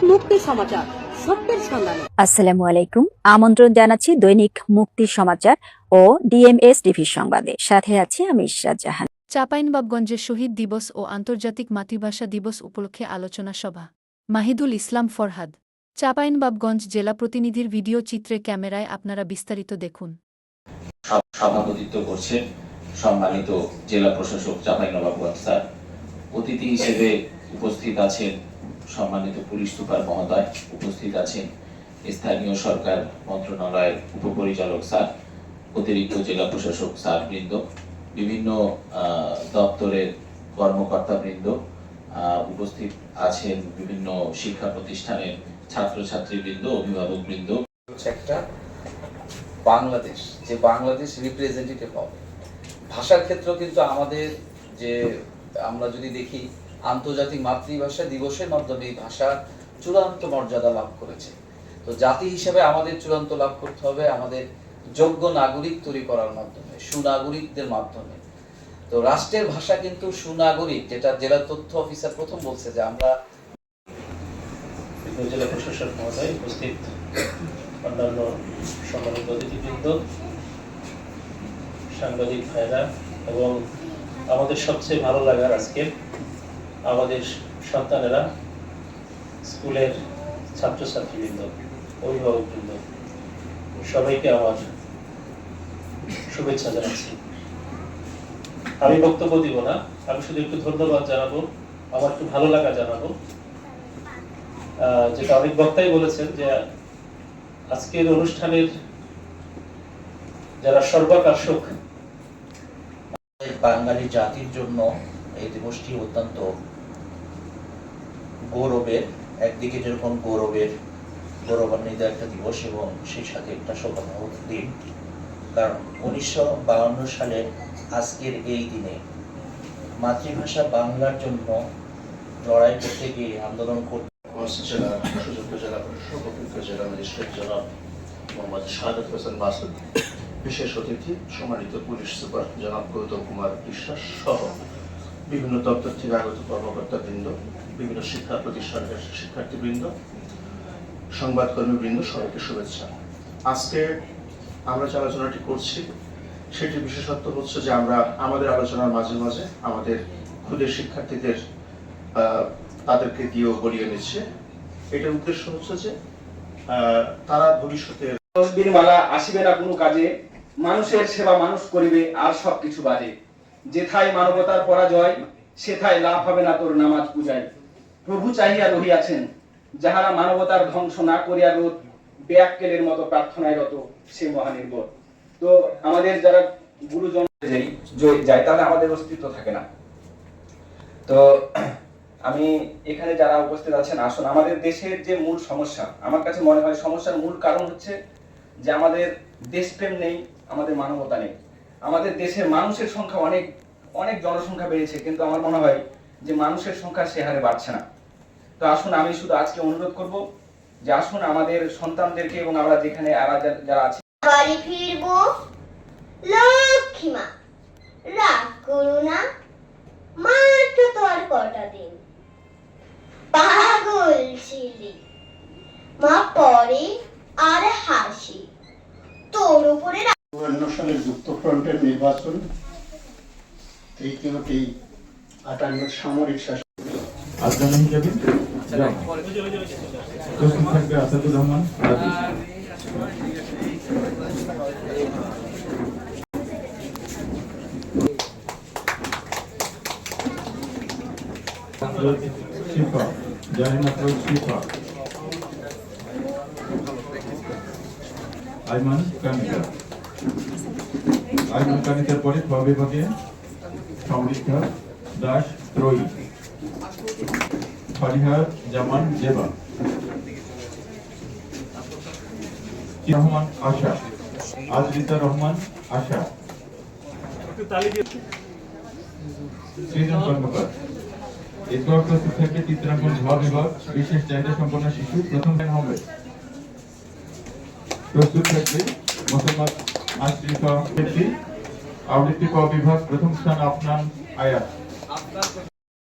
মুক্তি সমাচার, সত্যের সন্ধানে। আসসালামু আলাইকুম। আমন্ত্রণ জানাচ্ছি দৈনিক মুক্তি সমাচার ও ডিএমএস টিভি সংবাদে। সাথে আছি আমি ইশরাত জাহান। চাঁপাইনবাবগঞ্জে শহীদ দিবস ও আন্তর্জাতিক মাতৃভাষা দিবস উপলক্ষে আলোচনা সভা। মাহিদুল ইসলাম ফরহাদ। চাঁপাইনবাবগঞ্জ জেলা প্রতিনিধির ভিডিও চিত্রে ক্যামেরায় আপনারা বিস্তারিত দেখুন। সভাপতিত্ব করছেন সম্মানিত জেলা প্রশাসক চাঁপাইনবাবগঞ্জ স্যার। অতিথি হিসেবে উপস্থিত আছেন সম্মানিত পুলিশ সুপার মহোদয়, উপস্থিত আছেন স্থানীয় সরকার মন্ত্রণালয়ের উপপরিচালক স্যার, অতিরিক্ত জেলা প্রশাসক স্যার বৃন্দ, বিভিন্ন দপ্তরের কর্মকর্তা বৃন্দ, উপস্থিত আছেন বিভিন্ন শিক্ষা প্রতিষ্ঠানের ছাত্রছাত্রী বৃন্দ, অভিভাবক বৃন্দ। একটা বাংলাদেশ, যে বাংলাদেশ রিপ্রেজেন্টেটিভ হবে ভাষার ক্ষেত্রেও কিন্তু আমাদের যে আমরা যদি দেখি আন্তর্জাতিক মাতৃভাষা দিবসের মাধ্যমে এই ভাষা চূড়ান্ত মর্যাদা লাভ করেছে। তো জাতি হিসেবে আমাদের চূড়ান্ত লাভ করতে হবে আমাদের যোগ্য নাগরিক তৈরি করার মাধ্যমে, সুনাগরিকদের মাধ্যমে। তো রাষ্ট্রের ভাষা কিন্তু সুনাগরিক, যেটা জেলা তথ্য অফিসার প্রথম বলছে যে আমরা জেলা প্রশাসক মহোদয়, উপস্থিত অন্যান্য সম্মানিত অতিথিবৃন্দ, সাংবাদিক ভাইরা এবং আমাদের সবচেয়ে ভালো লাগার আজকে আমাদের সন্তানেরা, স্কুলের ছাত্রছাত্রীবৃন্দ, অভিভাবকবৃন্দ, সবাইকে আমার শুভেচ্ছা জানাচ্ছি। আমি বক্তব্য দিব না, আমি শুধু একটু ধন্যবাদ জানাবো, আমার একটু ভালো লাগা জানাবো। যেটা অনেক বক্তাই বলেছেন যে আজকের অনুষ্ঠানের যারা সর্বাকর্ষক, বাঙালি জাতির জন্য এই দিবসটি অত্যন্ত গৌরবের, একদিকে যেরকম গৌরবান্বিত একটা দিবস এবং সেই সাথে একটা শোকাবহ দিন। কারণ 1952 সালে আজকের এই দিনে মাতৃভাষা বাংলার জন্য লড়াই করতে গিয়ে আন্দোলন করতে জেলা সুযোগ্য জেলা প্রশাসক, অভিজ্ঞ জেলা ম্যাজিস্ট্রেট জনাব মোহাম্মদ শাহাদাত হোসেন মাসুদ, বিশেষ অতিথি সম্মানিত পুলিশ সুপার জনাব গৌতম কুমার বিশ্বাস সহ বিভিন্ন দপ্তর থেকে আগত কর্মকর্তা বৃন্দ, বিভিন্ন শিক্ষা প্রতিষ্ঠানের শিক্ষার্থীবৃন্দ, সংবাদকর্মীবৃন্দ, সবাইকে শুভেচ্ছা। আজকে আমরা যে আলোচনাটি করছি সেটির বিশেষত্ব হচ্ছে যে আমরা আমাদের আলোচনার মাঝে মাঝে আমাদের ক্ষুদে শিক্ষার্থীদের তাদেরকে দিয়েও বলিয়ে নিচ্ছে। এটার উদ্দেশ্য হচ্ছে যে তারা ভবিষ্যতে দিনমালা আসিবে না কোনো কাজে, মানুষের সেবা মানুষ করিবে আর সবকিছু বাজে। যেথায় মানবতার পরাজয়, সেথায় লাভ হবে না তোর নামাজ পূজায়। প্রভু চাহিয়া রহিয়াছেন, যাহারা মানবতার ধ্বংস না করিয়া রোধ, ব্যাককেলের মতো প্রার্থনায় রত সে মহানির্বোধ। তো আমাদের যারা গুরুজন যায় তাহলে আমাদের অস্তিত্ব থাকে না। তো আমি এখানে যারা উপস্থিত আছেন, আসুন, আমাদের দেশের যে মূল সমস্যা, আমার কাছে মনে হয় সমস্যার মূল কারণ হচ্ছে যে আমাদের দেশপ্রেম নেই, আমাদের মানবতা নেই। আমাদের দেশের মানুষের সংখ্যা অনেক অনেক জনসংখ্যা বেড়েছে, কিন্তু আমার মনে হয় যে মানুষের সংখ্যা সে হারে বাড়ছে না। তো আসুন, আমি শুধু আজকে অনুরোধ করব যে আসুন আমাদের সন্তানদেরকে এবং আমরা যেখানে যারা আছি বাড়ি ফিরবো লক্ষ্মীমা, রাগ করো না, মাত্র তো আর কটা দিন। পাগল ছিলি মা, পরে আর হাসি তোর উপরে। 52 সালের যুক্তফ্রন্টের নির্বাচন, 58 সামরিক শাসন আফগান হিসেবে থাকবে আসাদুর রহমান শিফা, জাহিনা শিফা, আইমান কানিকার পরে খ বিভাগে সমৃদ্ধা দাস ত্রয়ী, ফারিহা জামান জেবা, রহমান আশা, আজরিতা রহমান আশা, সৃজন কর্মকার। এরপর প্রস্তুত থাকবে চিত্রাঙ্কন ঝ বিভাগ, বিশেষ চাহিদা সম্পন্ন শিশু, প্রথম হবে। প্রস্তুত থাকবে মোহাম্মদ আশরিফা, আবৃত্তি ক বিভাগ, প্রথম স্থান আফনান আয়াত।